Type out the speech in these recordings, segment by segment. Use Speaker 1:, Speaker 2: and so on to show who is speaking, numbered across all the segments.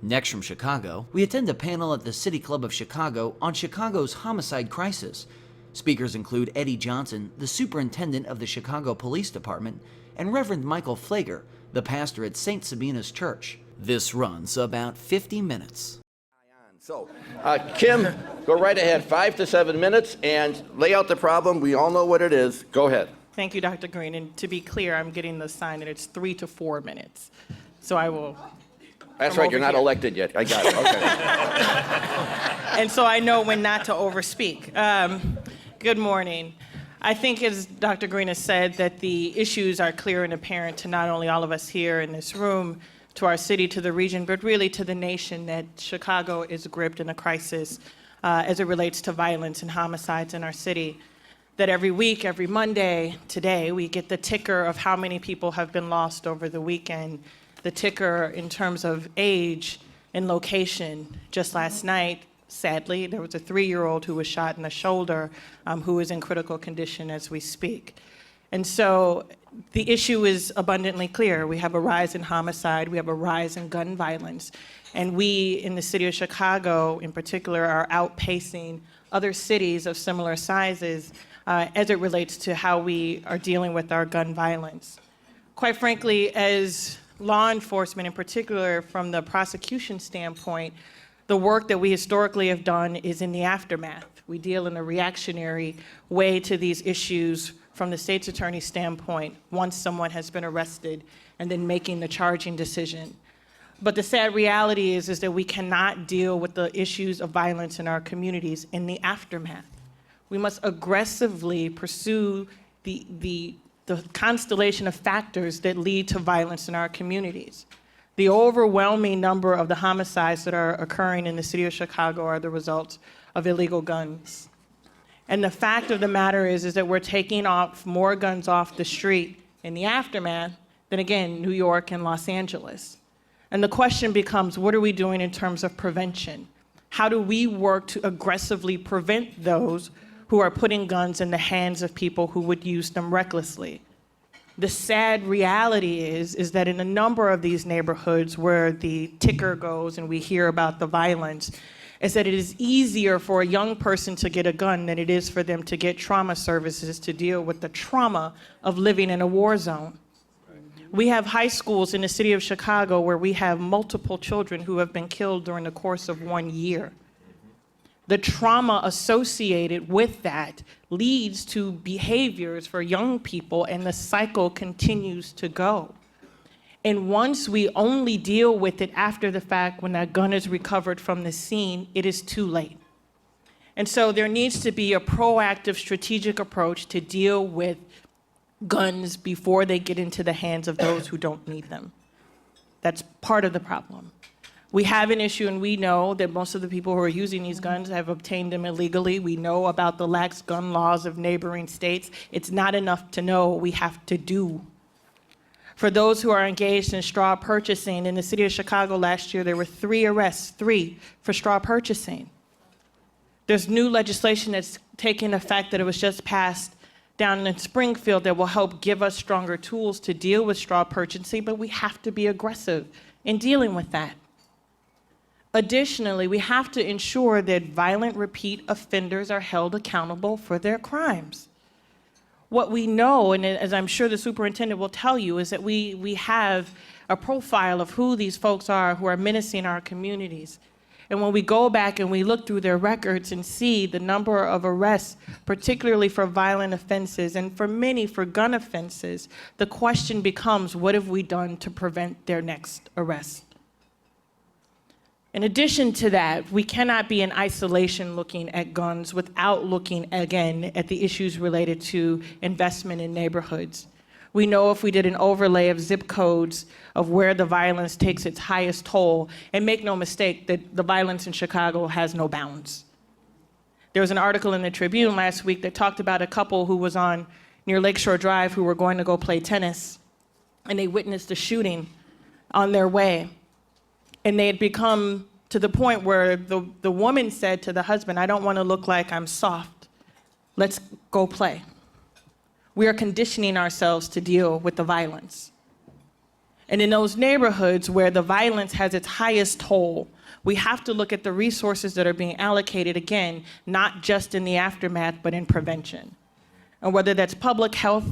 Speaker 1: Next from Chicago, we attend a panel at the City Club of Chicago on Chicago's homicide crisis. Speakers include Eddie Johnson, the superintendent of the Chicago Police Department, and Reverend Michael Flager, the pastor at St. Sabina's Church. This runs about 50 minutes.
Speaker 2: So, Kim, go right ahead, 5 to 7 minutes, and lay out the problem. We all know what it is. Go ahead.
Speaker 3: Thank you, Dr. Green. And to be clear, I'm getting the sign that it's 3 to 4 minutes. So I will.
Speaker 2: That's right, you're not elected yet. I got it, okay.
Speaker 3: And so I know when not to overspeak. Good morning. I think, as Dr. Green has said, that the issues are clear and apparent to not only all of us here in this room, to our city, to the region, but really to the nation, that Chicago is gripped in a crisis as it relates to violence and homicides in our city. That every week, every Monday, today, we get the ticker of how many people have been lost over the weekend, the ticker in terms of age and location. Just last night, sadly, there was a 3-year-old who was shot in the shoulder who is in critical condition as we speak. And so the issue is abundantly clear. We have a rise in homicide, we have a rise in gun violence, and we in the city of Chicago in particular are outpacing other cities of similar sizes as it relates to how we are dealing with our gun violence. Quite frankly, as law enforcement, in particular from the prosecution standpoint, the work that we historically have done is in the aftermath. We deal in a reactionary way to these issues from the state's attorney's standpoint once someone has been arrested and then making the charging decision. But the sad reality is that we cannot deal with the issues of violence in our communities in the aftermath. We must aggressively pursue the constellation of factors that lead to violence in our communities. The overwhelming number of the homicides that are occurring in the city of Chicago are the result of illegal guns. And the fact of the matter is that we're taking off more guns off the street in the aftermath than, again, New York and Los Angeles. And the question becomes, what are we doing in terms of prevention? How do we work to aggressively prevent those who are putting guns in the hands of people who would use them recklessly? The sad reality is that in a number of these neighborhoods where the ticker goes and we hear about the violence, is that it is easier for a young person to get a gun than it is for them to get trauma services to deal with the trauma of living in a war zone. We have high schools in the city of Chicago where we have multiple children who have been killed during the course of 1 year. The trauma associated with that leads to behaviors for young people, and the cycle continues to go. And once we only deal with it after the fact, when that gun is recovered from the scene, it is too late. And so there needs to be a proactive, strategic approach to deal with guns before they get into the hands of those who don't need them. That's part of the problem. We have an issue, and we know that most of the people who are using these guns have obtained them illegally. We know about the lax gun laws of neighboring states. It's not enough to know, we have to do. For those who are engaged in straw purchasing, in the city of Chicago last year, there were 3 arrests, 3 for straw purchasing. There's new legislation that's taken effect that it was just passed down in Springfield that will help give us stronger tools to deal with straw purchasing, but we have to be aggressive in dealing with that. Additionally, we have to ensure that violent repeat offenders are held accountable for their crimes. What we know, and as I'm sure the superintendent will tell you, is that we have a profile of who these folks are who are menacing our communities. And when we go back and we look through their records and see the number of arrests, particularly for violent offenses, and for many for gun offenses, the question becomes, what have we done to prevent their next arrest? In addition to that, we cannot be in isolation looking at guns without looking, again, at the issues related to investment in neighborhoods. We know if we did an overlay of zip codes of where the violence takes its highest toll, and make no mistake that the violence in Chicago has no bounds. There was an article in the Tribune last week that talked about a couple who was on near Lakeshore Drive who were going to go play tennis, and they witnessed a shooting on their way. And they had become to the point where the woman said to the husband, I don't want to look like I'm soft. Let's go play. We are conditioning ourselves to deal with the violence. And in those neighborhoods where the violence has its highest toll, we have to look at the resources that are being allocated, again, not just in the aftermath, but in prevention. And whether that's public health,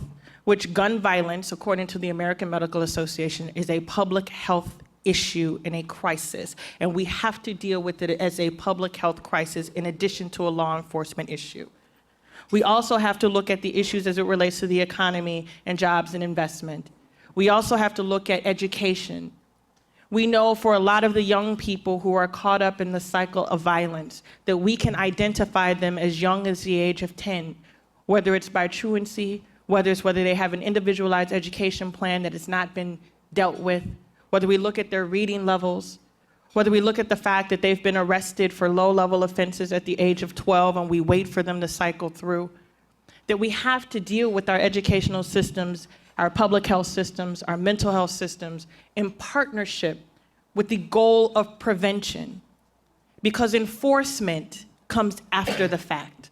Speaker 3: which gun violence, according to the American Medical Association, is a public health issue and a crisis. And we have to deal with it as a public health crisis in addition to a law enforcement issue. We also have to look at the issues as it relates to the economy and jobs and investment. We also have to look at education. We know for a lot of the young people who are caught up in the cycle of violence that we can identify them as young as the age of 10, whether it's by truancy, whether they have an individualized education plan that has not been dealt with, whether we look at their reading levels, whether we look at the fact that they've been arrested for low-level offenses at the age of 12 and we wait for them to cycle through, that we have to deal with our educational systems, our public health systems, our mental health systems in partnership with the goal of prevention, because enforcement comes after the fact.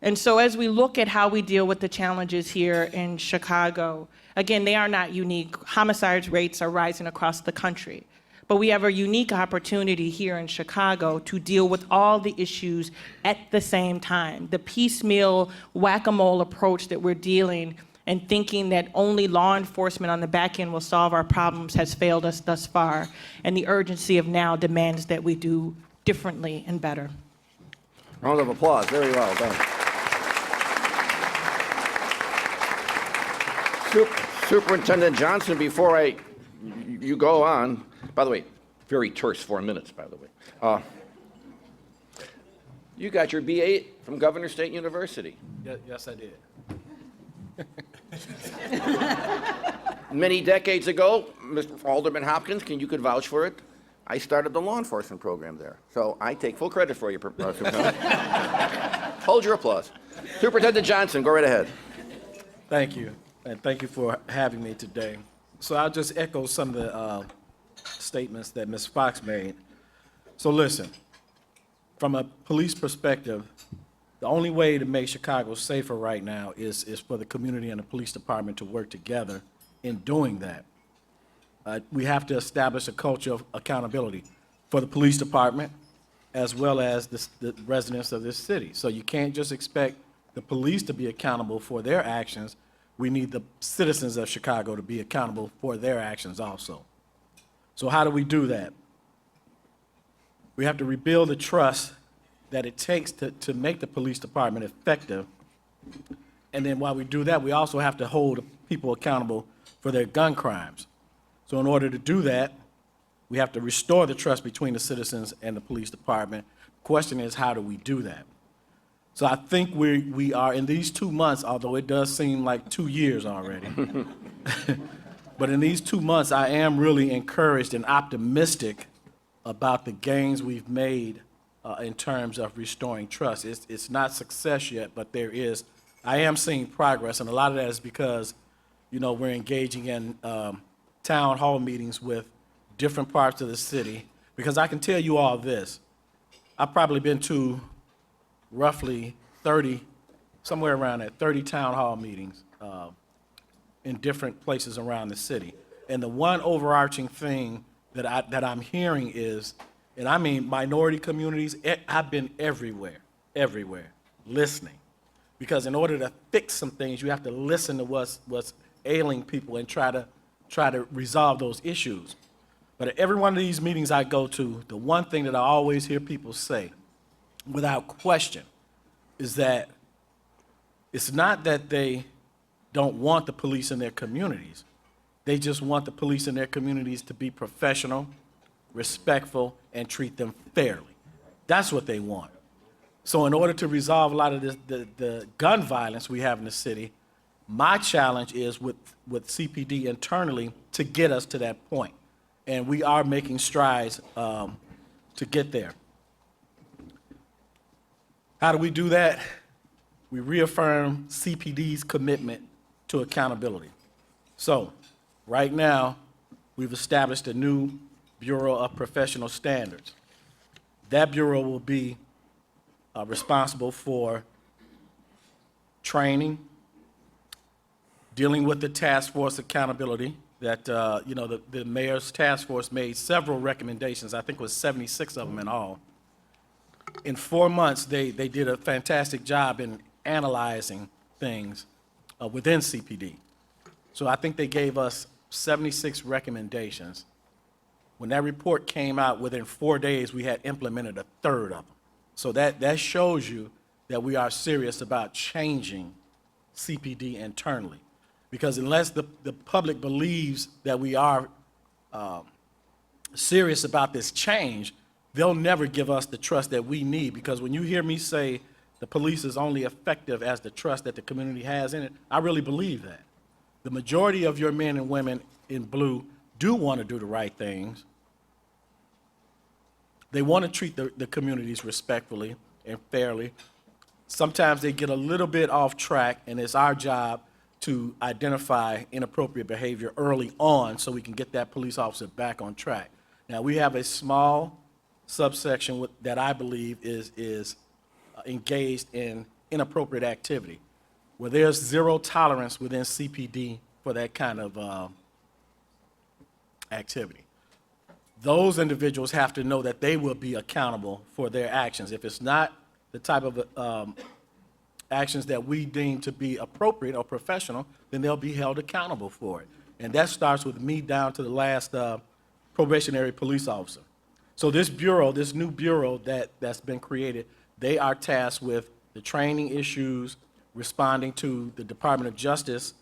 Speaker 3: And so as we look at how we deal with the challenges here in Chicago, again, they are not unique. Homicide rates are rising across the country. But we have a unique opportunity here in Chicago to deal with all the issues at the same time. The piecemeal whack-a-mole approach that we're dealing and thinking that only law enforcement on the back end will solve our problems has failed us thus far. And the urgency of now demands that we do differently and better.
Speaker 2: Round of applause. Very well done. Superintendent Johnson, before you go on, by the way, very terse 4 minutes, by the way. You got your BA from Governor State University.
Speaker 4: Yes, I did.
Speaker 2: Many decades ago, Mr. Alderman Hopkins, you could vouch for it, I started the law enforcement program there. So I take full credit for you, Superintendent. Hold your applause. Superintendent Johnson, go right ahead.
Speaker 4: Thank you, and thank you for having me today. So I'll just echo some of the statements that Ms. Fox made. So listen, from a police perspective, the only way to make Chicago safer right now is for the community and the police department to work together in doing that. We have to establish a culture of accountability for the police department as well as the residents of this city. So you can't just expect the police to be accountable for their actions. We need the citizens of Chicago to be accountable for their actions also. So how do we do that? We have to rebuild the trust that it takes to make the police department effective. And then while we do that, we also have to hold people accountable for their gun crimes. So in order to do that, we have to restore the trust between the citizens and the police department. The question is, how do we do that? So I think we are in these 2 months, although it does seem like 2 years already. But in these 2 months, I am really encouraged and optimistic about the gains we've made in terms of restoring trust. It's not success yet, but I am seeing progress, and a lot of that is because, we're engaging in town hall meetings with different parts of the city. Because I can tell you all this, I've probably been to roughly 30, somewhere around that, 30 town hall meetings in different places around the city. And the one overarching thing that I'm hearing is, and I mean minority communities, I've been everywhere, listening. Because in order to fix some things, you have to listen to what's ailing people and try to resolve those issues. But at every one of these meetings I go to, the one thing that I always hear people say, without question, is that it's not that they don't want the police in their communities. They just want the police in their communities to be professional, respectful, and treat them fairly. That's what they want. So in order to resolve a lot of the gun violence we have in the city, my challenge is with CPD internally to get us to that point. And we are making strides to get there. How do we do that? We reaffirm CPD's commitment to accountability. So right now, we've established a new Bureau of Professional Standards. That bureau will be responsible for training, dealing with the task force accountability that, the mayor's task force made several recommendations. I think it was 76 of them in all. In 4 months, they did a fantastic job in analyzing things within CPD. So I think they gave us 76 recommendations. When that report came out, within 4 days, we had implemented a third of them. So that shows you that we are serious about changing CPD internally. Because unless the public believes that we are serious about this change, they'll never give us the trust that we need. Because when you hear me say the police is only effective as the trust that the community has in it, I really believe that. The majority of your men and women in blue do want to do the right things. They want to treat the communities respectfully and fairly. Sometimes they get a little bit off track, and it's our job to identify inappropriate behavior early on so we can get that police officer back on track. Now, we have a small subsection that I believe is engaged in inappropriate activity, where there's zero tolerance within CPD for that kind of activity. Those individuals have to know that they will be accountable for their actions. If it's not the type of actions that we deem to be appropriate or professional, then they'll be held accountable for it. And that starts with me down to the last probationary police officer. So this bureau, this new bureau that's been created, they are tasked with the training issues, responding to the Department of Justice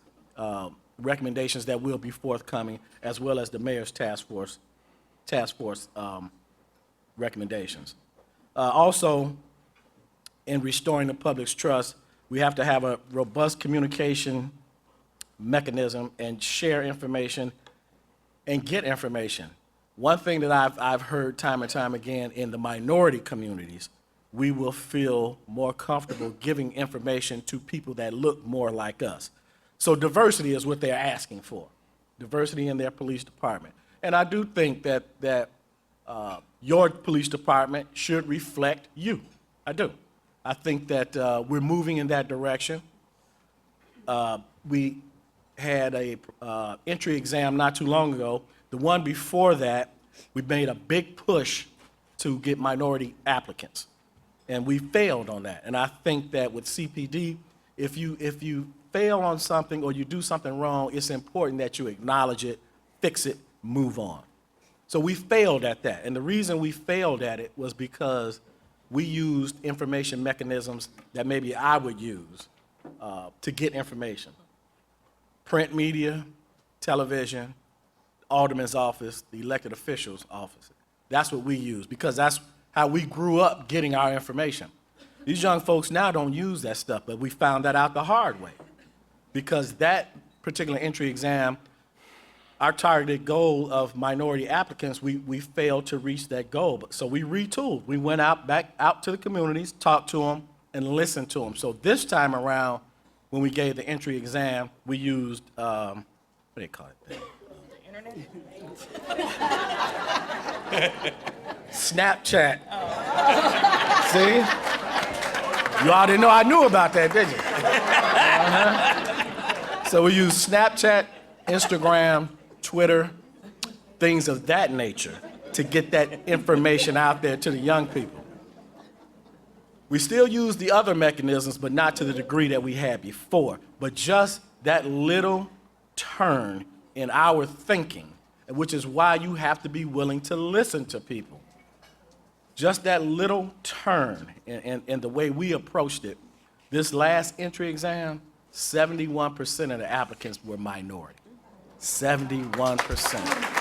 Speaker 4: recommendations that will be forthcoming, as well as the mayor's task force recommendations. Also, in restoring the public's trust, we have to have a robust communication mechanism and share information and get information. One thing that I've heard time and time again in the minority communities, we will feel more comfortable giving information to people that look more like us. So diversity is what they're asking for, diversity in their police department. And I do think that your police department should reflect you. I do. I think that we're moving in that direction. We had a entry exam not too long ago. The one before that, we made a big push to get minority applicants, and we failed on that. And I think that with CPD, if you fail on something or you do something wrong, it's important that you acknowledge it, fix it, move on. So we failed at that, and the reason we failed at it was because we used information mechanisms that maybe I would use to get information. Print media, television, alderman's office, the elected official's office. That's what we use because that's how we grew up getting our information. These young folks now don't use that stuff, but we found that out the hard way because that particular entry exam, our targeted goal of minority applicants, we failed to reach that goal. So we retooled. We went back out to the communities, talked to them, and listened to them. So this time around, when we gave the entry exam, we used, what do they call it? Snapchat. Oh. See? You all didn't know I knew about that, did you? So we use Snapchat, Instagram, Twitter, things of that nature to get that information out there to the young people. We still use the other mechanisms, but not to the degree that we had before. But just that little turn in our thinking, which is why you have to be willing to listen to people. Just that little turn in the way we approached it. This last entry exam, 71% of the applicants were minority. 71%.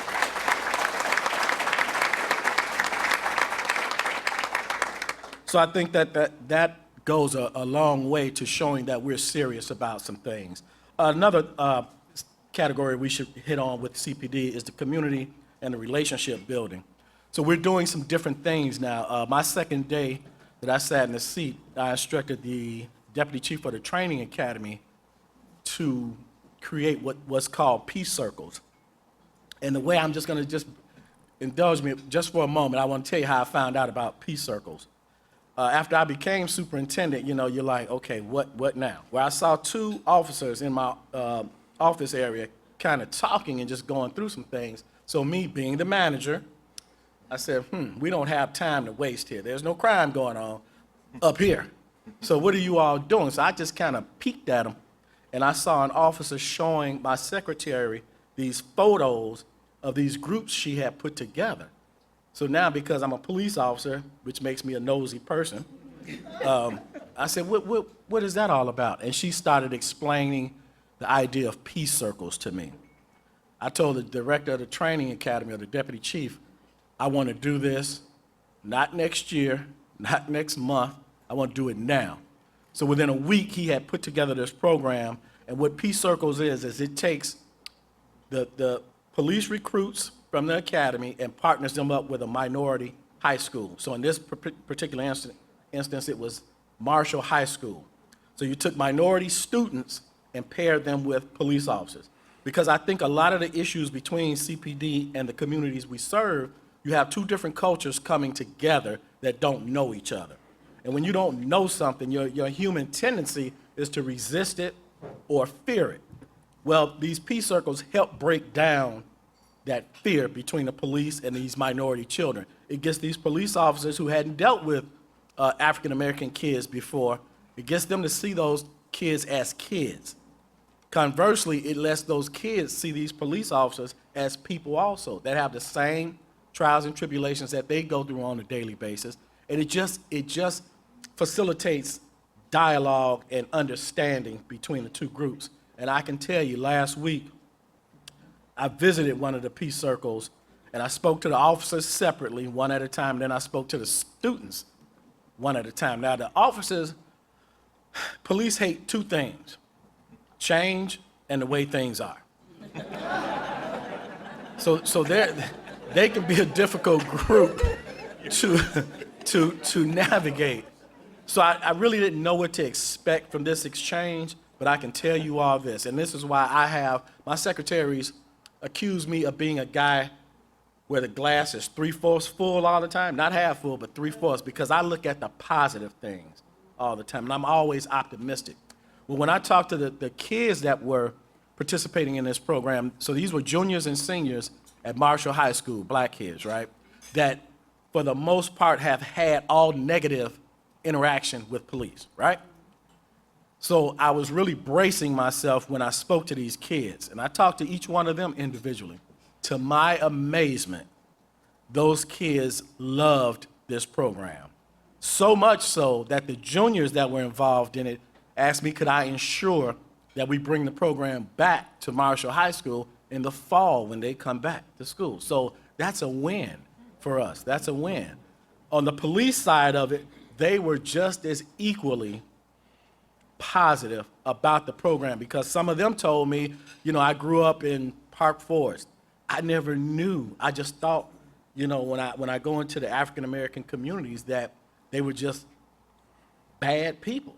Speaker 4: So I think that goes a long way to showing that we're serious about some things. Another category we should hit on with CPD is the community and the relationship building. So we're doing some different things now. My second day that I sat in the seat, I instructed the deputy chief of the training academy to create what's called peace circles. And the way I'm just going to indulge me just for a moment, I want to tell you how I found out about peace circles. After I became superintendent, you're like, okay, what now? Well, I saw two officers in my office area kind of talking and just going through some things. So me being the manager, I said, we don't have time to waste here. There's no crime going on up here. So what are you all doing? So I just kind of peeked at them, and I saw an officer showing my secretary these photos of these groups she had put together. So now, because I'm a police officer, which makes me a nosy person, I said, what is that all about? And she started explaining the idea of peace circles to me. I told the director of the training academy, or the deputy chief, I want to do this, not next year, not next month, I want to do it now. So within a week, he had put together this program, and what peace circles is it takes the police recruits from the academy and partners them up with a minority high school. So in this particular instance, it was Marshall High School. So you took minority students and paired them with police officers. Because I think a lot of the issues between CPD and the communities we serve, you have two different cultures coming together that don't know each other. And when you don't know something, your human tendency is to resist it or fear it. Well, these peace circles help break down that fear between the police and these minority children. It gets these police officers who hadn't dealt with African-American kids before, it gets them to see those kids as kids. Conversely, it lets those kids see these police officers as people also that have the same trials and tribulations that they go through on a daily basis. And it just facilitates dialogue and understanding between the two groups. And I can tell you, last week, I visited one of the peace circles, and I spoke to the officers separately, one at a time, then I spoke to the students one at a time. Now, the officers, police hate two things: change and the way things are. So they can be a difficult group to navigate. So I really didn't know what to expect from this exchange, but I can tell you all this, and this is why my secretaries accuse me of being a guy where the glass is 3/4 full all the time, not half full, but 3/4, because I look at the positive things all the time, and I'm always optimistic. Well, when I talked to the kids that were participating in this program, so these were juniors and seniors at Marshall High School, black kids, right, that for the most part have had all negative interaction with police, right? So I was really bracing myself when I spoke to these kids, and I talked to each one of them individually. To my amazement, those kids loved this program. So much so that the juniors that were involved in it asked me, could I ensure that we bring the program back to Marshall High School in the fall when they come back to school. So that's a win for us. That's a win. On the police side of it, they were just as equally positive about the program, because some of them told me, I grew up in Park Forest. I never knew. I just thought, when I go into the African American communities, that they were just bad people.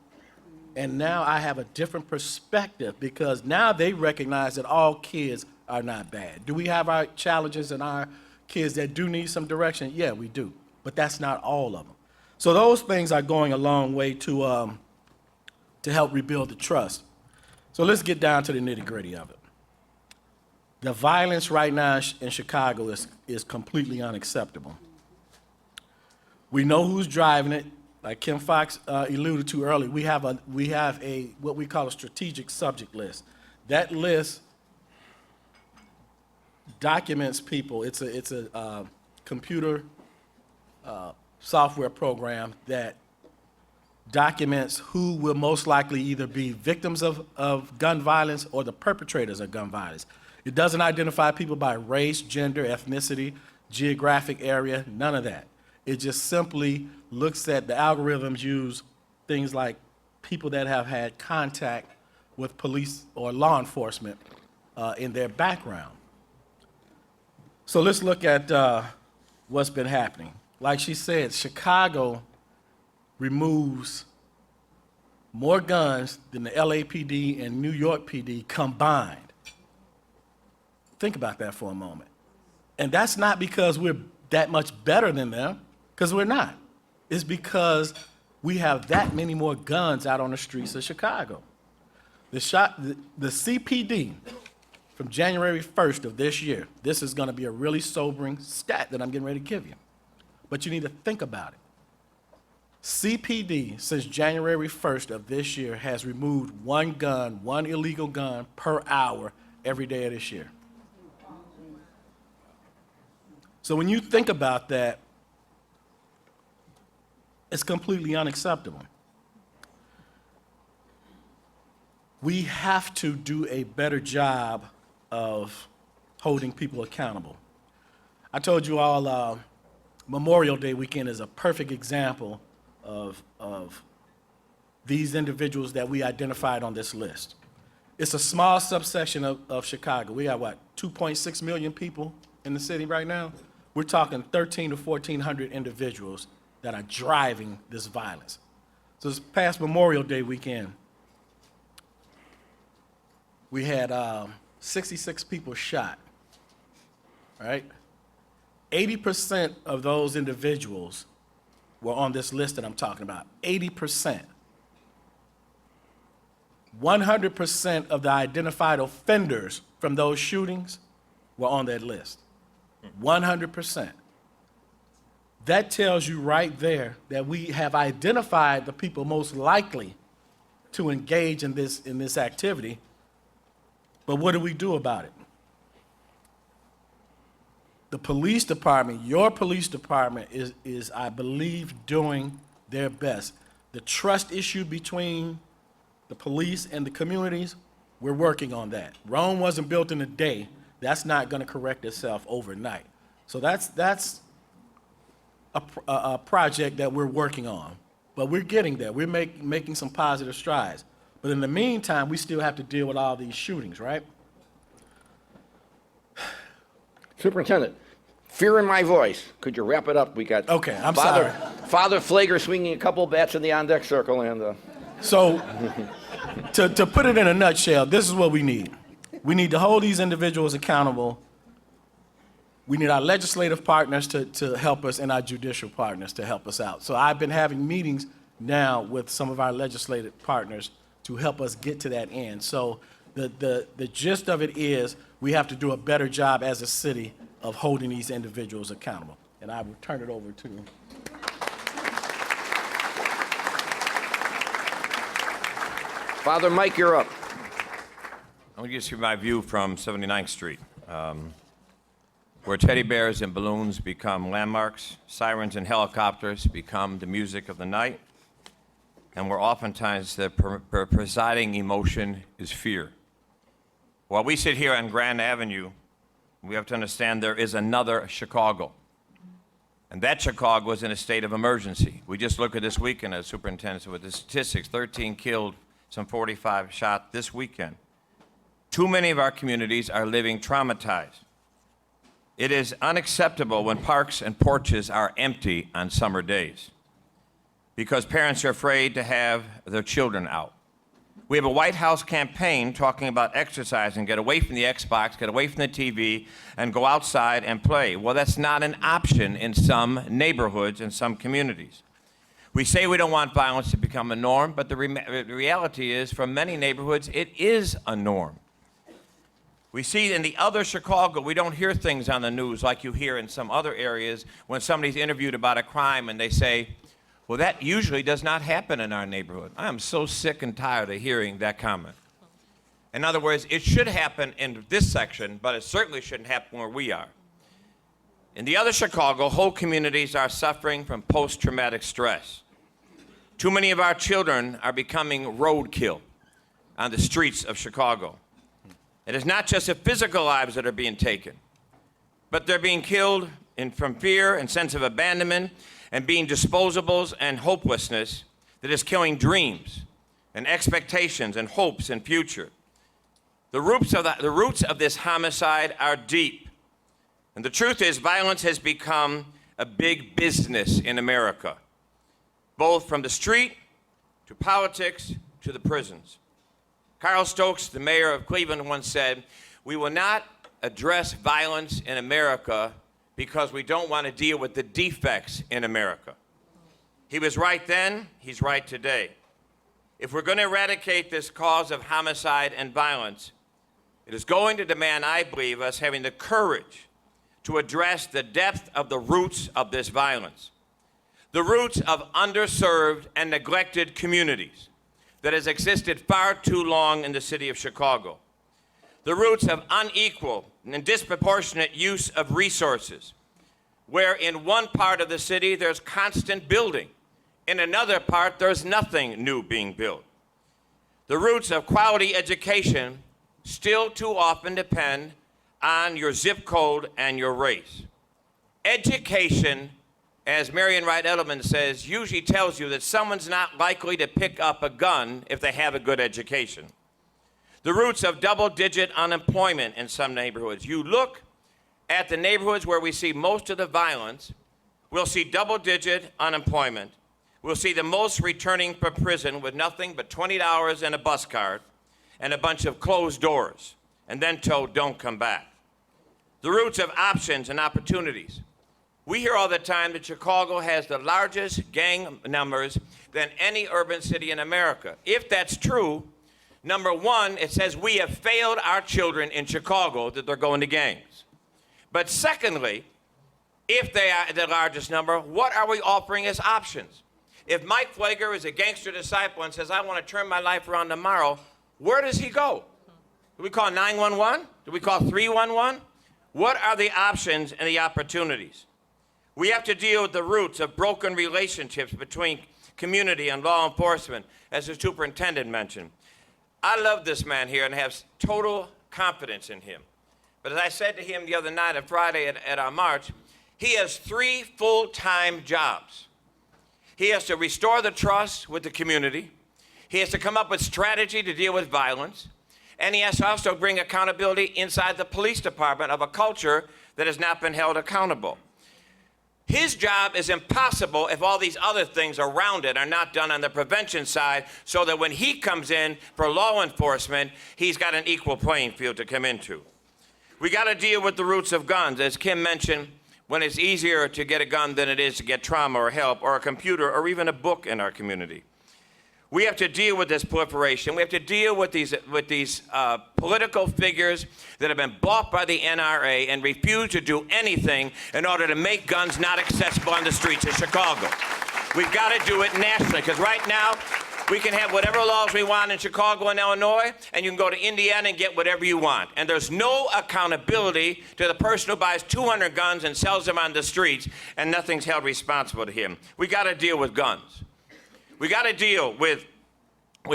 Speaker 4: And now I have a different perspective, because now they recognize that all kids are not bad. Do we have our challenges and our kids that do need some direction? Yeah, we do. But that's not all of them. So those things are going a long way to help rebuild the trust. So let's get down to the nitty-gritty of it. The violence right now in Chicago is completely unacceptable. We know who's driving it. Like Kim Fox alluded to earlier, we have a what we call a strategic subject list. That list documents people. It's a computer software program that documents who will most likely either be victims of gun violence or the perpetrators of gun violence. It doesn't identify people by race, gender, ethnicity, geographic area, none of that. It just simply looks at the algorithms use things like people that have had contact with police or law enforcement in their background. So let's look at what's been happening. Like she said, Chicago removes more guns than the LAPD and New York PD combined. Think about that for a moment. And that's not because we're that much better than them, because we're not. It's because we have that many more guns out on the streets of Chicago. The CPD from January 1st of this year, this is going to be a really sobering stat that I'm getting ready to give you. But you need to think about it. CPD, since January 1st of this year, has removed one illegal gun per hour every day of this year. So when you think about that, it's completely unacceptable. We have to do a better job of holding people accountable. I told you all Memorial Day weekend is a perfect example of these individuals that we identified on this list. It's a small subsection of Chicago. We got, 2.6 million people in the city right now? We're talking 1,300 to 1,400 individuals that are driving this violence. So this past Memorial Day weekend, we had 66 people shot, right? 80% of those individuals were on this list that I'm talking about, 80%. 100% of the identified offenders from those shootings were on that list. 100%. That tells you right there that we have identified the people most likely to engage in this activity. But what do we do about it? The police department, your police department is, I believe, doing their best. The trust issue between the police and the communities, we're working on that. Rome wasn't built in a day. That's not going to correct itself overnight. So that's a project that we're working on. But we're getting there. We're making some positive strides. But in the meantime, we still have to deal with all these shootings, right?
Speaker 2: Superintendent, fear in my voice. Could you wrap it up? We got
Speaker 4: Okay, I'm sorry.
Speaker 2: Father Flager swinging a couple bats in the on-deck circle, and
Speaker 4: So to put it in a nutshell, this is what we need. We need to hold these individuals accountable. We need our legislative partners to help us and our judicial partners to help us out. So I've been having meetings now with some of our legislative partners to help us get to that end. So the gist of it is we have to do a better job as a city of holding these individuals accountable. And I will turn it over to
Speaker 2: Father Mike, you're up.
Speaker 5: I'm going to just give my view from 79th Street, where teddy bears and balloons become landmarks, sirens and helicopters become the music of the night, and where oftentimes the presiding emotion is fear. While we sit here on Grand Avenue, we have to understand there is another Chicago. And that Chicago is in a state of emergency. We just look at this weekend as superintendent with the statistics, 13 killed, some 45 shot this weekend. Too many of our communities are living traumatized. It is unacceptable when parks and porches are empty on summer days because parents are afraid to have their children out. We have a White House campaign talking about exercising, get away from the Xbox, get away from the TV, and go outside and play. Well, that's not an option in some neighborhoods and some communities. We say we don't want violence to become a norm, but the reality is, for many neighborhoods, it is a norm. We see in the other Chicago, we don't hear things on the news like you hear in some other areas when somebody's interviewed about a crime and they say, well, that usually does not happen in our neighborhood. I am so sick and tired of hearing that comment. In other words, it should happen in this section, but it certainly shouldn't happen where we are. In the other Chicago, whole communities are suffering from post-traumatic stress. Too many of our children are becoming roadkill on the streets of Chicago. It is not just the physical lives that are being taken, but they're being killed from fear and sense of abandonment and being disposables and hopelessness that is killing dreams and expectations and hopes and future. The roots of this homicide are deep. And the truth is, violence has become a big business in America, both from the street to politics to the prisons. Carl Stokes, the mayor of Cleveland, once said, "We will not address violence in America because we don't want to deal with the defects in America." He was right then, he's right today. If we're going to eradicate this cause of homicide and violence, It is going to demand, I believe, us having the courage to address the depth of the roots of this violence, the roots of underserved and neglected communities that has existed far too long in the city of Chicago, the roots of unequal and disproportionate use of resources, where in one part of the city there's constant building, in another part there's nothing new being built. The roots of quality education still too often depend on your zip code and your race. Education, as Marion Wright Edelman says, usually tells you that someone's not likely to pick up a gun if they have a good education. The roots of double-digit unemployment in some neighborhoods. You look at the neighborhoods where we see most of the violence, we'll see double-digit unemployment. We'll see the most returning from prison with nothing but $20 and a bus card and a bunch of closed doors, and then told, don't come back. The roots of options and opportunities. We hear all the time that Chicago has the largest gang numbers than any urban city in America. If that's true, number one, it says we have failed our children in Chicago that they're going to gangs. But secondly, if they are the largest number, what are we offering as options? If Mike Flager is a gangster disciple and says, I want to turn my life around tomorrow, where does he go? Do we call 911? Do we call 311? What are the options and the opportunities? We have to deal with the roots of broken relationships between community and law enforcement, as the superintendent mentioned. I love this man here and have total confidence in him. But as I said to him the other night on Friday at our march, he has 3 full-time jobs. He has to restore the trust with the community. He has to come up with strategy to deal with violence. And he has to also bring accountability inside the police department of a culture that has not been held accountable. His job is impossible if all these other things around it are not done on the prevention side, so that when he comes in for law enforcement, he's got an equal playing field to come into. We got to deal with the roots of guns. As Kim mentioned, when it's easier to get a gun than it is to get trauma or help or a computer or even a book in our community. We have to deal with this proliferation. We have to deal with these political figures that have been bought by the NRA and refuse to do anything in order to make guns not accessible on the streets of Chicago. We've got to do it nationally, because right now we can have whatever laws we want in Chicago and Illinois, and you can go to Indiana and get whatever you want. And there's no accountability to the person who buys 200 guns and sells them on the streets, and nothing's held responsible to him. We got to deal with guns. We got to deal with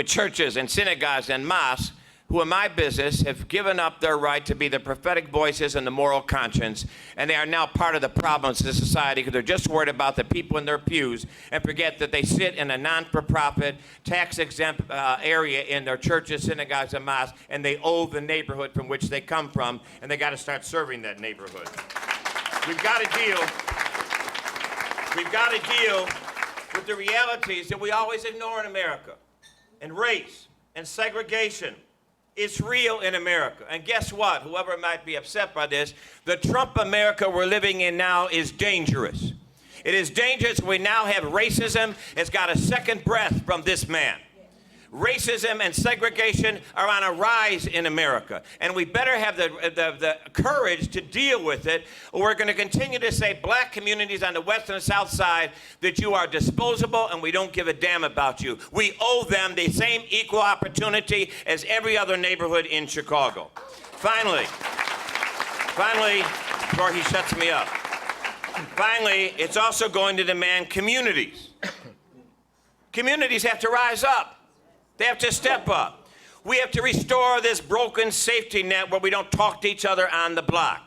Speaker 5: churches and synagogues and mosques who, in my business, have given up their right to be the prophetic voices and the moral conscience, and they are now part of the problems of the society because they're just worried about the people in their pews and forget that they sit in a non-for-profit, tax-exempt area in their churches, synagogues, and mosques, and they owe the neighborhood from which they come from, and they got to start serving that neighborhood. We've got to deal with the realities that we always ignore in America. And race and segregation, it's real in America. And guess what? Whoever might be upset by this, the Trump America we're living in now is dangerous. It is dangerous. We now have racism. It's got a second breath from this man. Racism and segregation are on a rise in America, and we better have the courage to deal with it, or we're going to continue to say black communities on the west and the south side that you are disposable and we don't give a damn about you. We owe them the same equal opportunity as every other neighborhood in Chicago. Finally, before he shuts me up, it's also going to demand communities. Communities have to rise up. They have to step up. We have to restore this broken safety net where we don't talk to each other on the block.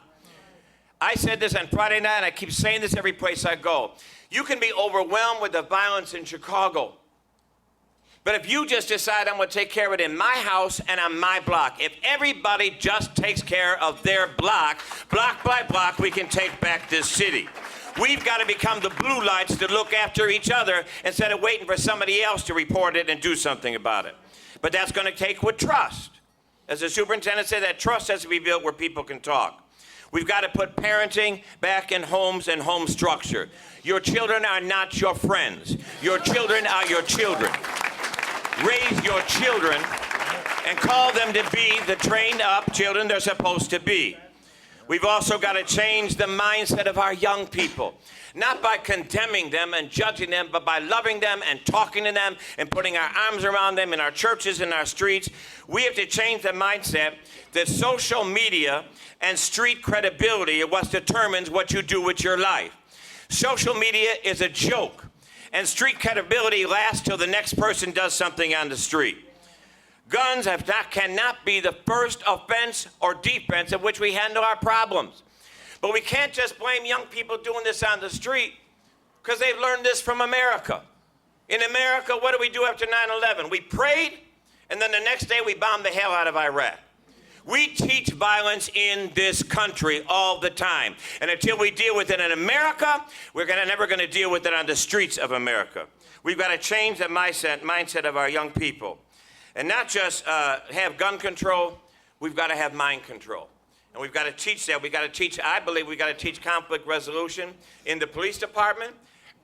Speaker 5: I said this on Friday night, and I keep saying this every place I go. You can be overwhelmed with the violence in Chicago. But if you just decide I'm going to take care of it in my house and on my block, if everybody just takes care of their block, block by block, we can take back this city. We've got to become the blue lights to look after each other instead of waiting for somebody else to report it and do something about it. But that's going to take with trust. As the superintendent said, that trust has to be built where people can talk. We've got to put parenting back in homes and home structure. Your children are not your friends. Your children are your children. Raise your children and call them to be the trained up children they're supposed to be. We've also got to change the mindset of our young people, not by condemning them and judging them, but by loving them and talking to them and putting our arms around them in our churches and our streets. We have to change the mindset that social media and street credibility are what determines what you do with your life. Social media is a joke, and street credibility lasts till the next person does something on the street. Guns cannot be the first offense or defense in which we handle our problems. But we can't just blame young people doing this on the street because they've learned this from America. In America, what do we do after 9/11? We prayed, and then the next day we bombed the hell out of Iraq. We teach violence in this country all the time. And until we deal with it in America, we're never going to deal with it on the streets of America. We've got to change the mindset of our young people. And not just have gun control, we've got to have mind control. And we've got to teach that. I believe we've got to teach conflict resolution in the police department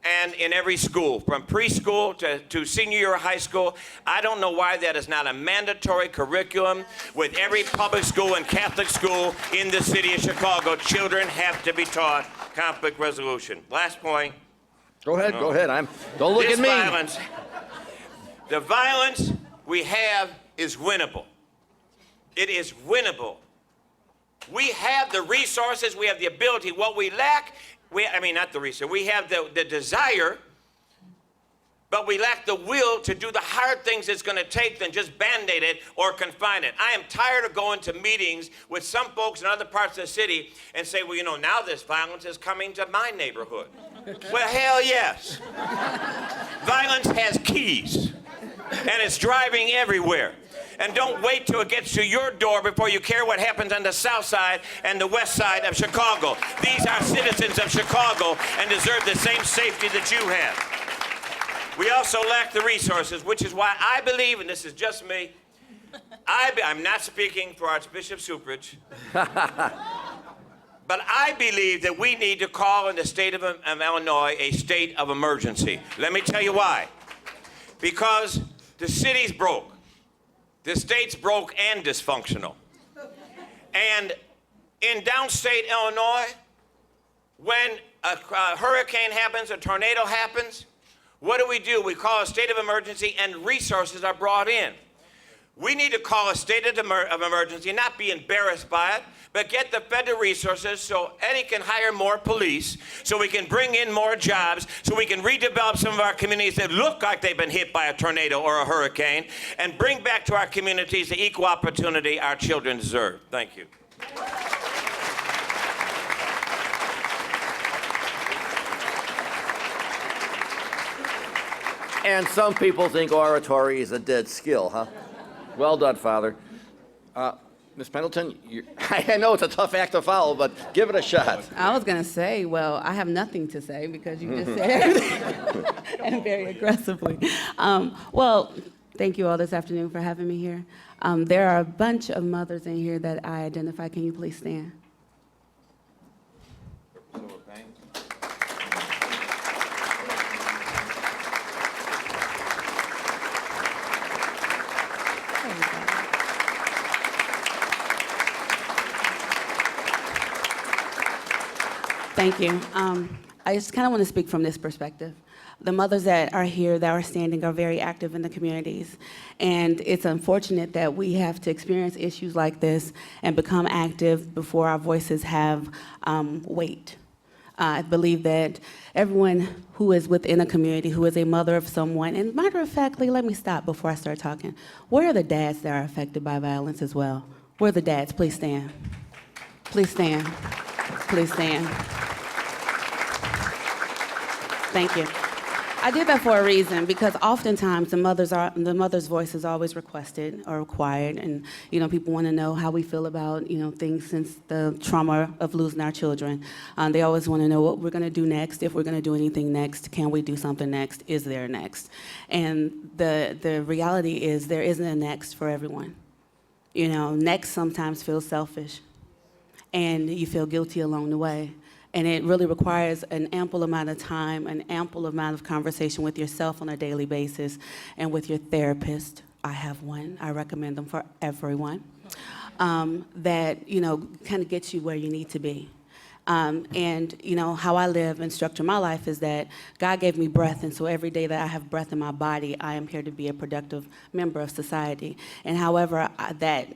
Speaker 5: and in every school, from preschool to senior year of high school. I don't know why that is not a mandatory curriculum with every public school and Catholic school in the city of Chicago. Children have to be taught conflict resolution. Last point.
Speaker 2: Go ahead. Don't look at me.
Speaker 5: The violence we have is winnable. It is winnable. We have the resources, we have the ability. What we lack, we have the desire, but we lack the will to do the hard things it's going to take than just Band-Aid it or confine it. I am tired of going to meetings with some folks in other parts of the city and say, well, now this violence is coming to my neighborhood. Well, hell yes. Violence has keys. And it's driving everywhere. And don't wait till it gets to your door before you care what happens on the south side and the west side of Chicago. These are citizens of Chicago and deserve the same safety that you have. We also lack the resources, which is why I believe, and this is just me, I'm not speaking for Archbishop Supridge, but I believe that we need to call in the state of Illinois a state of emergency. Let me tell you why. Because the city's broke, the state's broke and dysfunctional. And in downstate Illinois, when a hurricane happens, a tornado happens, what do? We call a state of emergency and resources are brought in. We need to call a state of emergency, not be embarrassed by it, but get the federal resources so Eddie can hire more police, so we can bring in more jobs, so we can redevelop some of our communities that look like they've been hit by a tornado or a hurricane, and bring back to our communities the equal opportunity our children deserve. Thank you.
Speaker 2: And some people think oratory is a dead skill, huh? Well done, Father. Ms. Pendleton, I know it's a tough act to follow, but give it a shot.
Speaker 6: I was going to say, well, I have nothing to say because you just said everything and very aggressively. Well, thank you all this afternoon for having me here. There are a bunch of mothers in here that I identify. Can you please stand? Thank you. I just kind of want to speak from this perspective. The mothers that are here, that are standing, are very active in the communities. And it's unfortunate that we have to experience issues like this and become active before our voices have weight. I believe that everyone who is within a community, who is a mother of someone, and matter of factly, let me stop before I start talking. Where are the dads that are affected by violence as well? Where are the dads? Please stand. Please stand. Please stand. Thank you. I did that for a reason, because oftentimes the mother's voice is always requested or required, and people want to know how we feel about things since the trauma of losing our children. They always want to know what we're going to do next, if we're going to do anything next, can we do something next, is there a next? And the reality is there isn't a next for everyone. Next sometimes feels selfish, and you feel guilty along the way. And it really requires an ample amount of time, an ample amount of conversation with yourself on a daily basis and with your therapist I have one. I recommend them for everyone. That, kind of gets you where you need to be. And, how I live and structure my life is that God gave me breath, and so every day that I have breath in my body, I am here to be a productive member of society. And however that,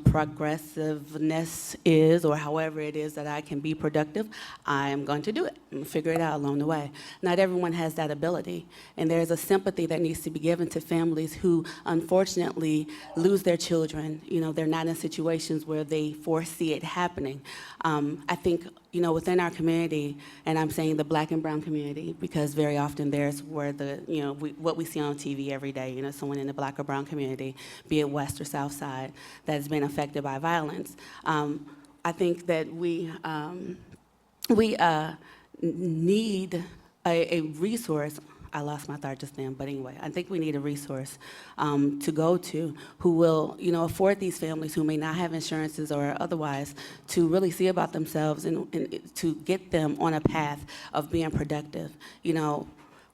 Speaker 6: progressiveness is, or however it is that I can be productive, I am going to do it and figure it out along the way. Not everyone has that ability, and there's a sympathy that needs to be given to families who, unfortunately, lose their children. They're not in situations where they foresee it happening. I think, within our community, and I'm saying the black and brown community, because very often there's where what we see on TV every day, someone in the black or brown community, be it West or South Side, that has been affected by violence. I think that we need a resource. I lost my thought just then, but anyway, I think we need a resource to go to who will, afford these families who may not have insurances or otherwise to really see about themselves and to get them on a path of being productive.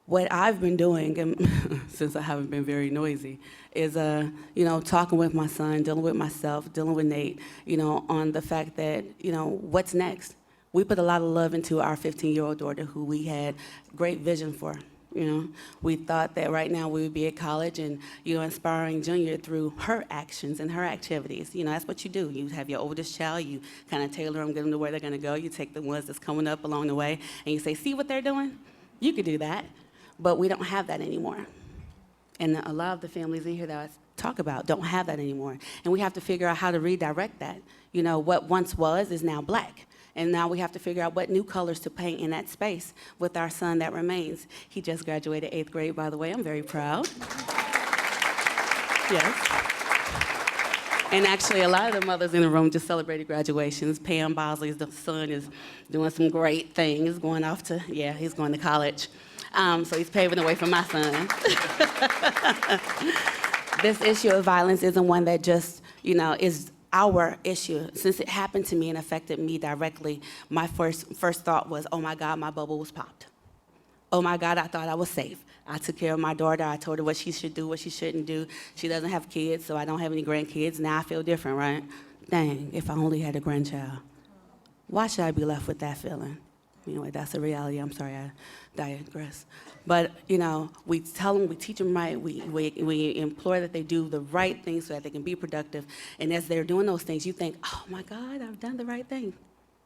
Speaker 6: What I've been doing, and since I haven't been very noisy, is, talking with my son, dealing with myself, dealing with Nate, on the fact that, what's next? We put a lot of love into our 15-year-old daughter who we had great vision for. We thought that right now we would be at college and, inspiring Junior through her actions and her activities. That's what you do. You have your oldest child, you kind of tailor them, get them to where they're going to go. You take the ones that's coming up along the way, and you say, see what they're doing? You could do that. But we don't have that anymore. And a lot of the families in here that I talk about don't have that anymore. And we have to figure out how to redirect that. What once was is now black. And now we have to figure out what new colors to paint in that space with our son that remains. He just graduated 8th grade, by the way. I'm very proud. Yes. And actually, a lot of the mothers in the room just celebrated graduations. Pam Bosley's son is doing some great things, he's going to college. So he's paving the way for my son. This issue of violence isn't one that just, is our issue. Since it happened to me and affected me directly, my first thought was, oh my God, my bubble was popped. Oh my God, I thought I was safe. I took care of my daughter. I told her what she should do, what she shouldn't do. She doesn't have kids, so I don't have any grandkids. Now I feel different, right? Dang, if I only had a grandchild. Why should I be left with that feeling? Anyway, that's a reality. I'm sorry, I digress. But, we tell them, we teach them right. We implore that they do the right things so that they can be productive. And as they're doing those things, you think, oh, my God, I've done the right thing.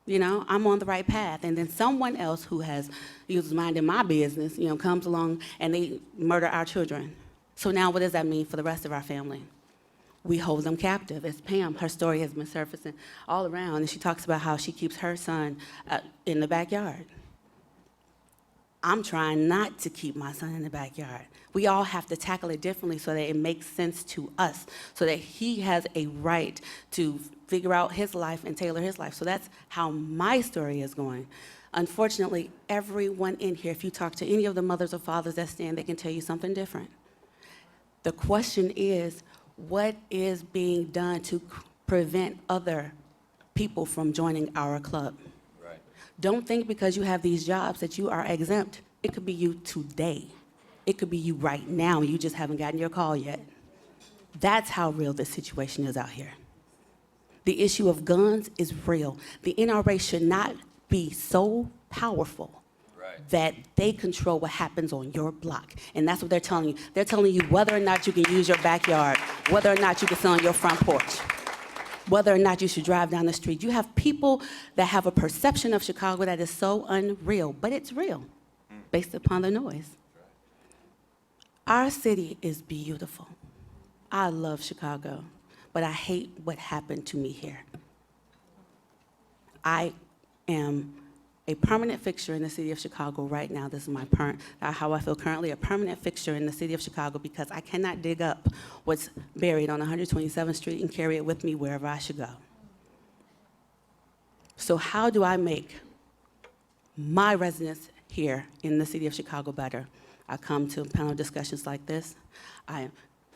Speaker 6: I'm on the right path. And then someone else who is minding my business, comes along and they murder our children. So now what does that mean for the rest of our family? We hold them captive. As Pam, her story has been surfacing all around, and she talks about how she keeps her son in the backyard. I'm trying not to keep my son in the backyard. We all have to tackle it differently so that it makes sense to us, so that he has a right to figure out his life and tailor his life. So that's how my story is going. Unfortunately, everyone in here, if you talk to any of the mothers or fathers that stand, they can tell you something different. The question is, what is being done to prevent other people from joining our club?
Speaker 5: Right.
Speaker 6: Don't think because you have these jobs that you are exempt. It could be you today. It could be you right now. You just haven't gotten your call yet. That's how real this situation is out here. The issue of guns is real. The NRA should not be so powerful that they control what happens on your block. And that's what they're telling you. They're telling you whether or not you can use your backyard, whether or not you can sit on your front porch, whether or not you should drive down the street. You have people that have a perception of Chicago that is so unreal, but it's real based upon the noise. Our city is beautiful. I love Chicago, but I hate what happened to me here. I am a permanent fixture in the city of Chicago right now. This is how I feel currently, a permanent fixture in the city of Chicago, because I cannot dig up what's buried on 127th Street and carry it with me wherever I should go. So how do I make my residents here in the city of Chicago better? I come to panel discussions like this. I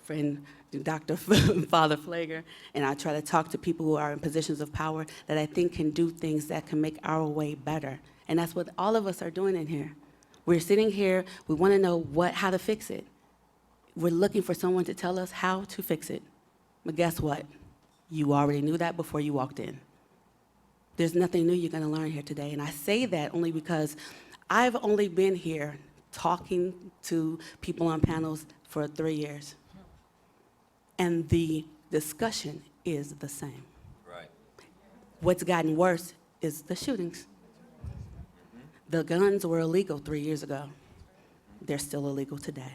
Speaker 6: friend Dr. Father Flager, and I try to talk to people who are in positions of power that I think can do things that can make our way better. And that's what all of us are doing in here. We're sitting here, we want to know how to fix it. we're looking for someone to tell us how to fix it. But guess what? You already knew that before you walked in. There's nothing new you're going to learn here today. And I say that only because I've only been here talking to people on panels for 3 years. And the discussion is the same.
Speaker 5: Right.
Speaker 6: What's gotten worse is the shootings. The guns were illegal 3 years ago. They're still illegal today.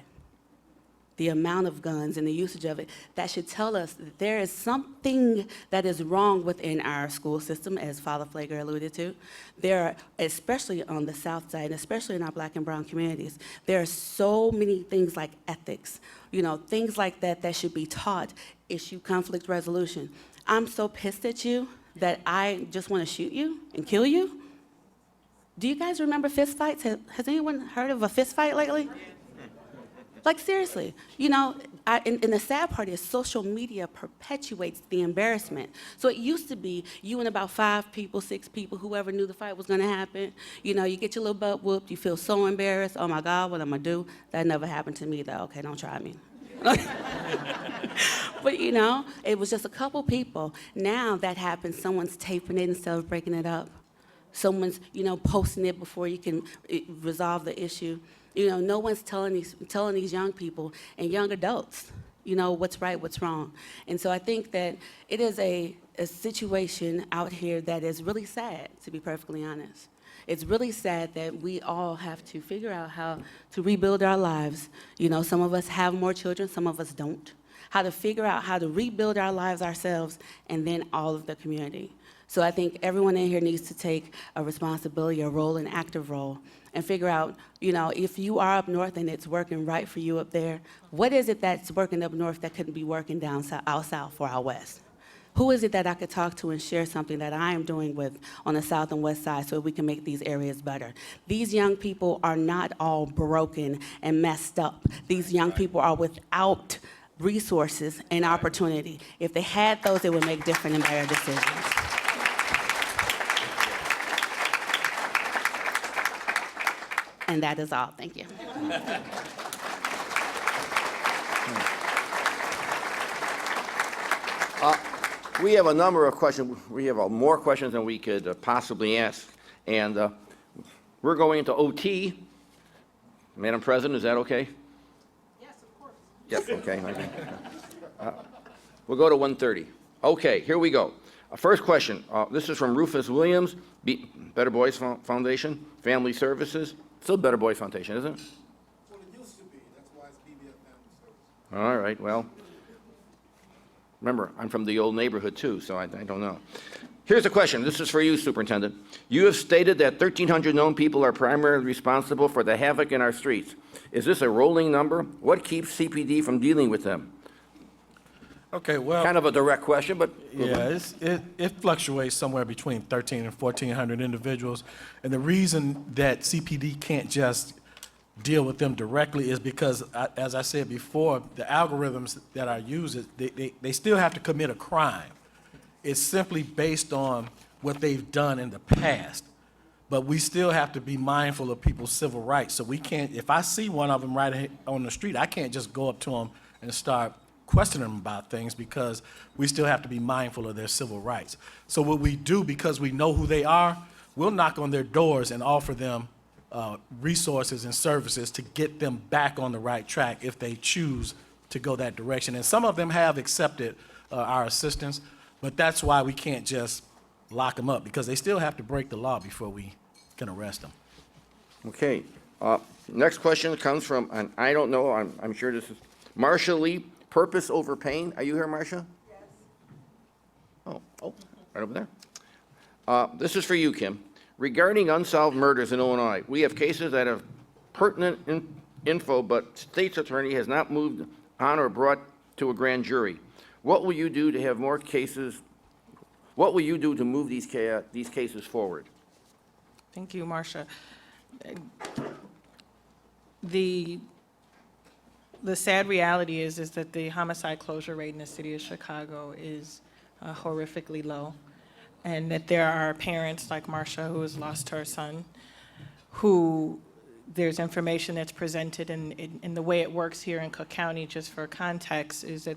Speaker 6: The amount of guns and the usage of it, that should tell us that there is something that is wrong within our school system, as Father Flager alluded to. There are, especially on the South Side, and especially in our Black and brown communities, there are so many things like ethics, things like that that should be taught, issue conflict resolution. I'm so pissed at you that I just want to shoot you and kill you. Do you guys remember fist fights? Has anyone heard of a fist fight lately? Like, seriously, and the sad part is social media perpetuates the embarrassment. So it used to be you and about 5 people, 6 people, whoever knew the fight was going to happen. You get your little butt whooped. You feel so embarrassed. Oh, my God, what am I going to do? That never happened to me, though. Okay, don't try me. But, it was just a couple people. Now that happens, someone's taping it instead of breaking it up. Someone's, posting it before you can resolve the issue. No one's telling these young people and young adults, what's right, what's wrong. And so I think that it is a situation out here that is really sad, to be perfectly honest. It's really sad that we all have to figure out how to rebuild our lives. Some of us have more children, some of us don't. How to figure out how to rebuild our lives ourselves and then all of the community. So I think everyone in here needs to take a responsibility, a role, an active role, and figure out, if you are up north and it's working right for you up there, what is it that's working up north that couldn't be working out south or out west? Who is it that I could talk to and share something that I am doing with on the south and west side so we can make these areas better? These young people are not all broken and messed up. These young people are without resources and opportunity. If they had those, they would make different and better decisions. And that is all. Thank you.
Speaker 2: We have a number of questions. We have more questions than we could possibly ask. And we're going into OT. Madam President, is that okay?
Speaker 3: Yes, of course.
Speaker 2: Yes, okay. We'll go to 1:30. Okay, here we go. First question. This is from Rufus Williams, Better Boys Foundation, Family Services. Still Better Boys Foundation, isn't it?
Speaker 7: Well, it used to be. That's why it's BBF Family Services.
Speaker 2: All right, well, remember, I'm from the old neighborhood too, so I don't know. Here's a question. This is for you, Superintendent. You have stated that 1,300 known people are primarily responsible for the havoc in our streets. Is this a rolling number? What keeps CPD from dealing with them?
Speaker 4: Okay, well.
Speaker 2: Kind of a direct question, but.
Speaker 4: Yeah, it fluctuates somewhere between 1,300 and 1,400 individuals. And the reason that CPD can't just deal with them directly is because, as I said before, the algorithms that are used, they still have to commit a crime. It's simply based on what they've done in the past. But we still have to be mindful of people's civil rights. So we can't, if I see one of them right on the street, I can't just go up to them and start questioning them about things because we still have to be mindful of their civil rights. So what we do, because we know who they are, we'll knock on their doors and offer them resources and services to get them back on the right track if they choose to go that direction. And some of them have accepted our assistance, but that's why we can't just lock them up, because they still have to break the law before we can arrest them.
Speaker 2: Okay. Next question comes from, and I don't know, I'm sure this is Marcia Lee, Purpose Over Pain. Are you here, Marcia? Yes. Oh, right over there. This is for you, Kim. Regarding unsolved murders in Illinois, we have cases that have pertinent info, but state's attorney has not moved on or brought to a grand jury. What will you do to have more cases? What will you do to move these cases forward?
Speaker 3: Thank you, Marcia. The sad reality is that the homicide closure rate in the city of Chicago is horrifically low, and that there are parents like Marcia, who has lost her son, who there's information that's presented, and the way it works here in Cook County, just for context, is that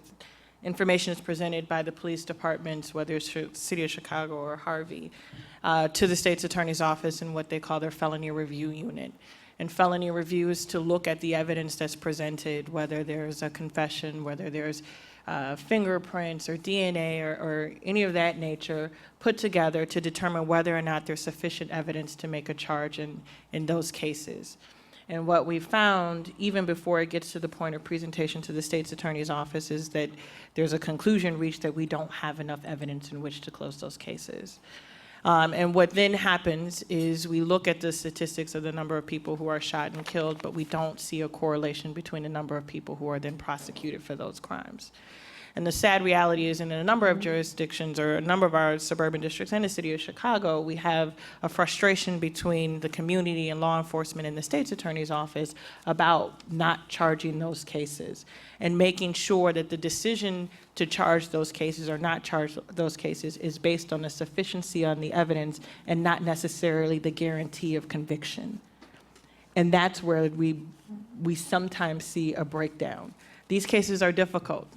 Speaker 3: information is presented by the police departments, whether it's City of Chicago or Harvey, to the state's attorney's office in what they call their felony review unit. And felony review is to look at the evidence that's presented, whether there's a confession, whether there's fingerprints or DNA or any of that nature, put together to determine whether or not there's sufficient evidence to make a charge in those cases. And what we found, even before it gets to the point of presentation to the state's attorney's office, is that there's a conclusion reached that we don't have enough evidence in which to close those cases. And what then happens is we look at the statistics of the number of people who are shot and killed, but we don't see a correlation between the number of people who are then prosecuted for those crimes. And the sad reality is in a number of jurisdictions or a number of our suburban districts and the city of Chicago, we have a frustration between the community and law enforcement and the state's attorney's office about not charging those cases and making sure that the decision to charge those cases or not charge those cases is based on the sufficiency on the evidence and not necessarily the guarantee of conviction. And that's where we sometimes see a breakdown. These cases are difficult.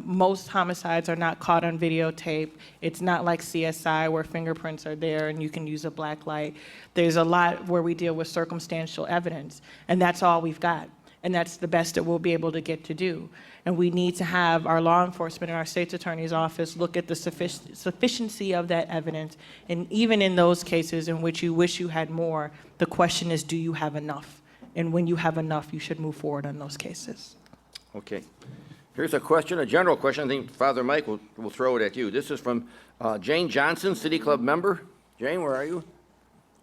Speaker 3: Most homicides are not caught on videotape. It's not like CSI where fingerprints are there and you can use a black light. There's a lot where we deal with circumstantial evidence, and that's all we've got. And that's the best that we'll be able to get to do. And we need to have our law enforcement and our state's attorney's office look at the sufficiency of that evidence. And even in those cases in which you wish you had more, the question is, do you have enough? And when you have enough, you should move forward on those cases.
Speaker 2: Okay. Here's a question, a general question. I think Father Mike will throw it at you. This is from Jane Johnson, City Club member. Jane, where are you?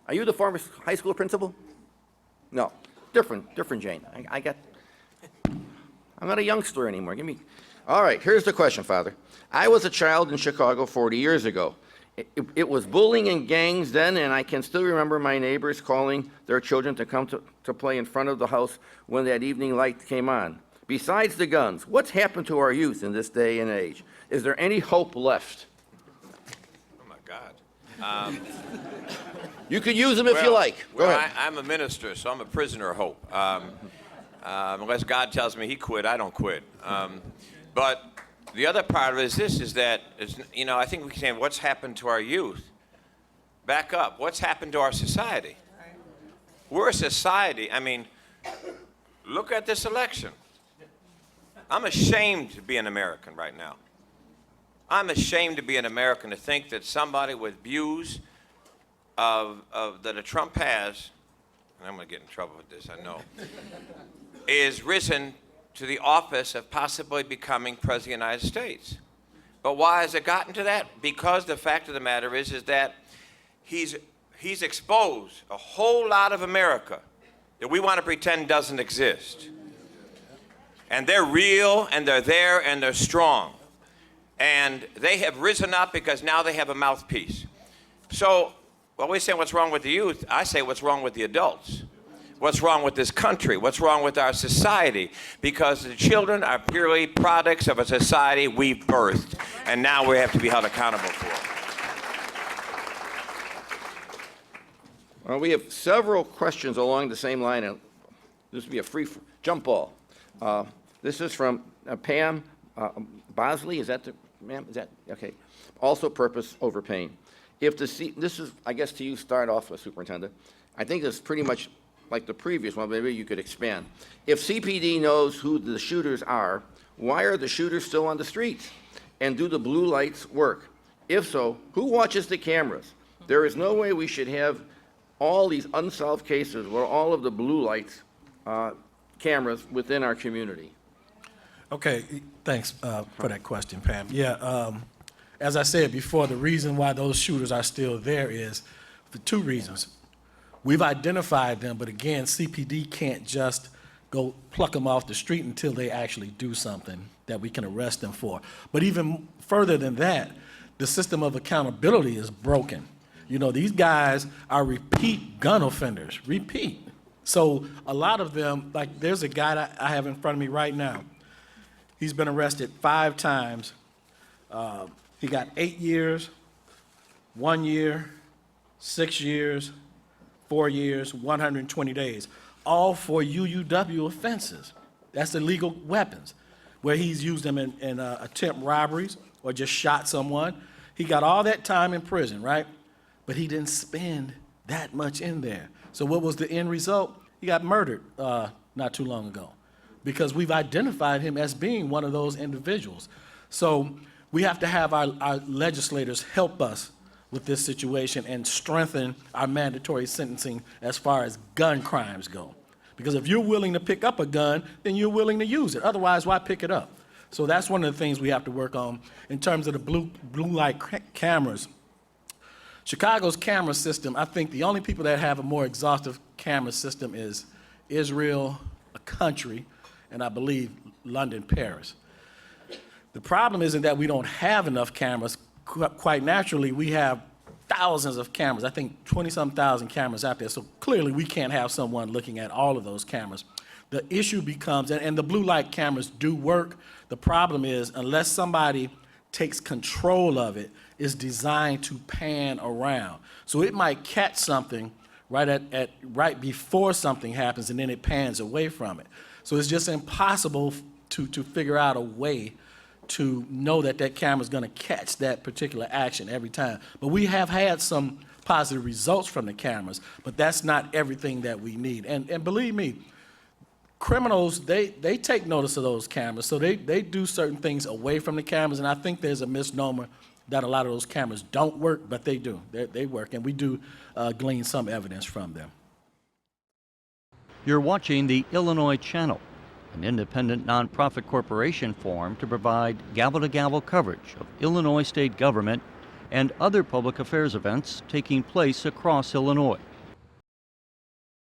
Speaker 2: Are you the former high school principal? No. Different Jane. I'm not a youngster anymore. All right, here's the question, Father. I was a child in Chicago 40 years ago. It was bullying and gangs then, and I can still remember my neighbors calling their children to come to play in front of the house when that evening light came on. Besides the guns, what's happened to our youth in this day and age? Is there any hope left?
Speaker 5: Oh, my God.
Speaker 2: You could use them if you like. Go ahead.
Speaker 5: I'm a minister, so I'm a prisoner of hope. Unless God tells me he quit, I don't quit. But the other part of it is this, is that, I think we can say, what's happened to our youth? Back up. What's happened to our society? We're a society. Look at this election. I'm ashamed to be an American right now. I'm ashamed to be an American, to think that somebody with views that a Trump has, and I'm going to get in trouble with this, I know, is risen to the office of possibly becoming President of the United States. But why has it gotten to that? Because the fact of the matter is that he's exposed a whole lot of America that we want to pretend doesn't exist. And they're real, and they're there, and they're strong. And they have risen up because now they have a mouthpiece. So, when we say what's wrong with the youth, I say what's wrong with the adults. What's wrong with this country? What's wrong with our society? Because the children are purely products of a society we've birthed, and now we have to be held accountable for.
Speaker 2: Well, we have several questions along the same line, and this will be a free jump ball. This is from Pam Bosley. Is that the, ma'am? Is that, okay. Also purpose over pain. This is, I guess, to you, start off with, Superintendent. I think it's pretty much like the previous one, maybe you could expand. If CPD knows who the shooters are, why are the shooters still on the streets? And do the blue lights work? If so, who watches the cameras? There is no way we should have all these unsolved cases where all of the blue lights cameras within our community.
Speaker 4: Okay, thanks for that question, Pam. Yeah, as I said before, the reason why those shooters are still there is for two reasons. We've identified them, but again, CPD can't just go pluck them off the street until they actually do something that we can arrest them for. But even further than that, the system of accountability is broken. These guys are repeat gun offenders, repeat. So a lot of them, like there's a guy that I have in front of me right now. He's been arrested 5 times. He got 8 years, 1 year, 6 years, 4 years, 120 days. all for UUW offenses. That's illegal weapons, where he's used them in attempt robberies or just shot someone. He got all that time in prison, right? But he didn't spend that much in there. So what was the end result? He got murdered not too long ago because we've identified him as being one of those individuals. So we have to have our legislators help us with this situation and strengthen our mandatory sentencing as far as gun crimes go. Because if you're willing to pick up a gun, then you're willing to use it. Otherwise, why pick it up? So that's one of the things we have to work on in terms of the blue light cameras. Chicago's camera system, I think the only people that have a more exhaustive camera system is Israel, a country, and I believe London, Paris. The problem isn't that we don't have enough cameras. Quite naturally, we have thousands of cameras. I think 20-some thousand cameras out there. So clearly, we can't have someone looking at all of those cameras. The issue becomes, and the blue light cameras do work. The problem is, unless somebody takes control of it, it's designed to pan around. So it might catch something right before something happens, and then it pans away from it. So it's just impossible to figure out a way to know that that camera is going to catch that particular action every time. But we have had some positive results from the cameras, but that's not everything that we need. And believe me, criminals, they take notice of those cameras, so they do certain things away from the cameras, and I think there's a misnomer that a lot of those cameras don't work, but they do. They work, and we do glean some evidence from them.
Speaker 8: You're watching the Illinois Channel, an independent nonprofit corporation formed to provide gavel-to-gavel coverage of Illinois state government and other public affairs events taking place across Illinois.